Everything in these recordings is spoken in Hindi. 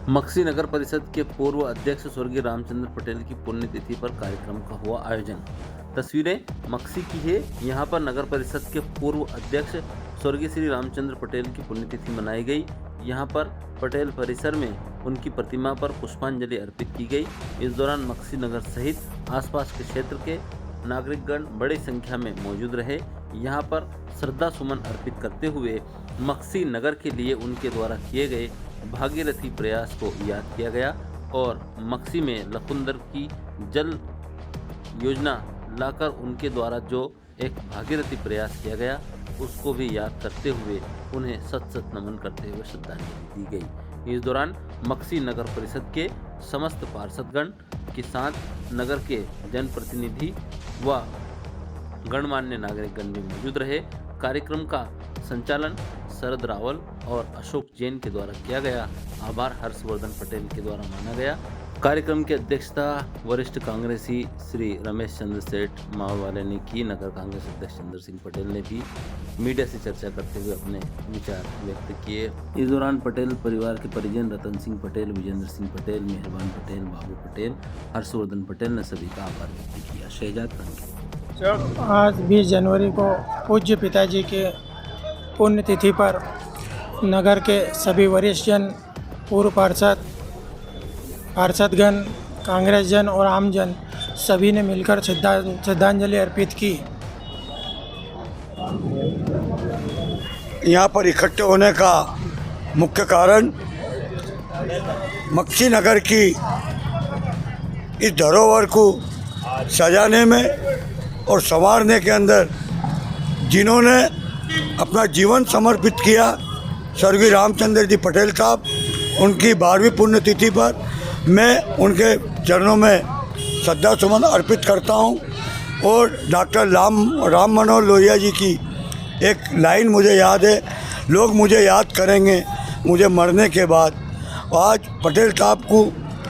मक्सी नगर परिषद के पूर्व अध्यक्ष स्वर्गीय रामचंद्र पटेल की पुण्यतिथि पर कार्यक्रम का हुआ आयोजन। तस्वीरें मक्सी की है। यहां पर नगर परिषद के पूर्व अध्यक्ष स्वर्गीय श्री रामचंद्र पटेल की पुण्यतिथि मनाई गई। यहां पर पटेल परिसर में उनकी प्रतिमा पर पुष्पांजलि अर्पित की गई। इस दौरान मक्सी नगर सहित आसपास के क्षेत्र के नागरिकगण बड़ी संख्या में मौजूद रहे। यहां पर श्रद्धा सुमन अर्पित करते हुए मक्सी नगर के लिए उनके द्वारा किए गए भागीरथी प्रयास को याद किया गया और मक्सी में लखुंदर की जल योजना लाकर उनके द्वारा जो एक भागीरथी प्रयास किया गया उसको भी याद करते हुए उन्हें सत सत नमन करते हुए श्रद्धांजलि दी गई। इस दौरान मक्सी नगर परिषद के समस्त पार्षदगण के साथ नगर के जनप्रतिनिधि व गणमान्य नागरिकगण भी मौजूद रहे। कार्यक्रम का संचालन शरद रावल और अशोक जैन के द्वारा किया गया। आभार हर्षवर्धन पटेल के द्वारा माना गया। कार्यक्रम की अध्यक्षता वरिष्ठ कांग्रेसी श्री रमेश चंद्र सेठ माववाले ने की। नगर कांग्रेस अध्यक्ष चंद्र सिंह पटेल ने भी मीडिया से चर्चा करते हुए अपने विचार व्यक्त किए। इस दौरान पटेल परिवार के परिजन रतन सिंह पटेल, विजेंद्र सिंह पटेल, मेहरबान पटेल, बाबू पटेल, हर्षवर्धन पटेल ने सभी का आभार व्यक्त किया। शहजाद खान आज 20 जनवरी को पूज्य पिताजी के पुण्यतिथि पर नगर के सभी वरिष्ठ जन, पूर्व पार्षदगण, कांग्रेस जन और आमजन सभी ने मिलकर श्रद्धांजलि अर्पित की। यहाँ पर इकट्ठे होने का मुख्य कारण मक्सी नगर की इस धरोहर को सजाने में और संवारने के अंदर जिन्होंने अपना जीवन समर्पित किया, स्वर्गीय रामचंद्र जी पटेल साहब, उनकी 12वीं पुण्यतिथि पर मैं उनके चरणों में श्रद्धा सुमन अर्पित करता हूं। और डॉक्टर राम मनोहर लोहिया जी की एक लाइन मुझे याद है, लोग मुझे याद करेंगे मुझे मरने के बाद। आज पटेल साहब को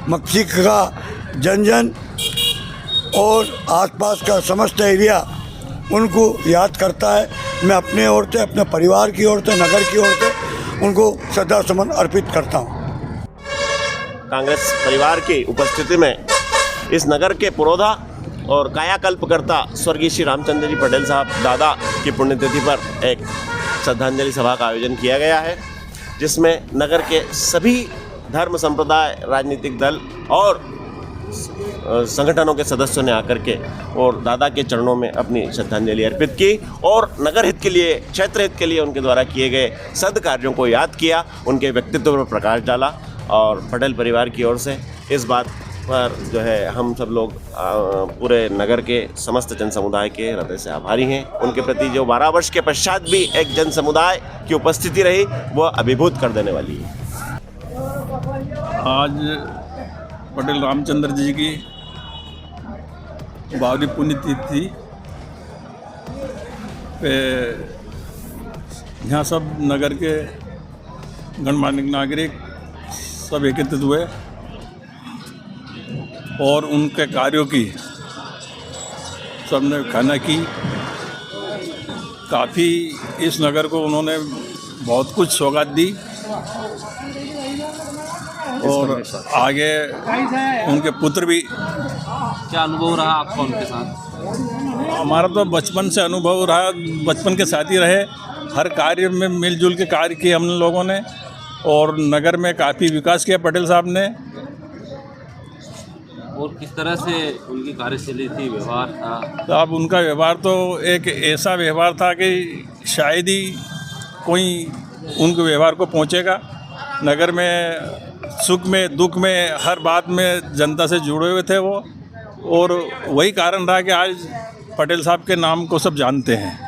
मक्सी का जन और आसपास का समस्त एरिया उनको याद करता है। मैं अपने ओर से, अपने परिवार की ओर से, नगर की ओर से उनको श्रद्धा सुमन अर्पित करता हूँ। कांग्रेस परिवार की उपस्थिति में इस नगर के पुरोधा और कायाकल्पकर्ता स्वर्गीय श्री रामचंद्र जी पटेल साहब दादा की पुण्यतिथि पर एक श्रद्धांजलि सभा का आयोजन किया गया है, जिसमें नगर के सभी धर्म, संप्रदाय, राजनीतिक दल और संगठनों के सदस्यों ने आकर के और दादा के चरणों में अपनी श्रद्धांजलि अर्पित की और नगर हित के लिए, क्षेत्र हित के लिए उनके द्वारा किए गए सद कार्यों को याद किया, उनके व्यक्तित्व पर प्रकाश डाला। और पटेल परिवार की ओर से इस बात पर जो है हम सब लोग पूरे नगर के समस्त जन समुदाय के हृदय से आभारी हैं। उनके प्रति जो 12 वर्ष के पश्चात भी एक जन समुदाय की उपस्थिति रही वह अभिभूत कर देने वाली है। आज पटेल रामचंद्र जी की 12वीं पुण्यतिथि पे यहाँ सब नगर के गणमान्य नागरिक सब एकत्रित हुए और उनके कार्यों की सबने खाना की। काफ़ी इस नगर को उन्होंने बहुत कुछ सौगात दी और आगे उनके पुत्र भी। क्या अनुभव रहा आपका उनके साथ? हमारा तो बचपन से अनुभव रहा, बचपन के साथ ही रहे। हर कार्य में मिलजुल के कार्य किए हम लोगों ने और नगर में काफ़ी विकास किया पटेल साहब ने। और किस तरह से उनकी कार्यशैली थी, व्यवहार था? तो अब उनका व्यवहार तो एक ऐसा व्यवहार था कि शायद ही कोई उनके व्यवहार को पहुंचेगा। नगर में सुख में, दुख में, हर बात में जनता से जुड़े हुए थे वो, और वही कारण रहा कि आज पटेल साहब के नाम को सब जानते हैं।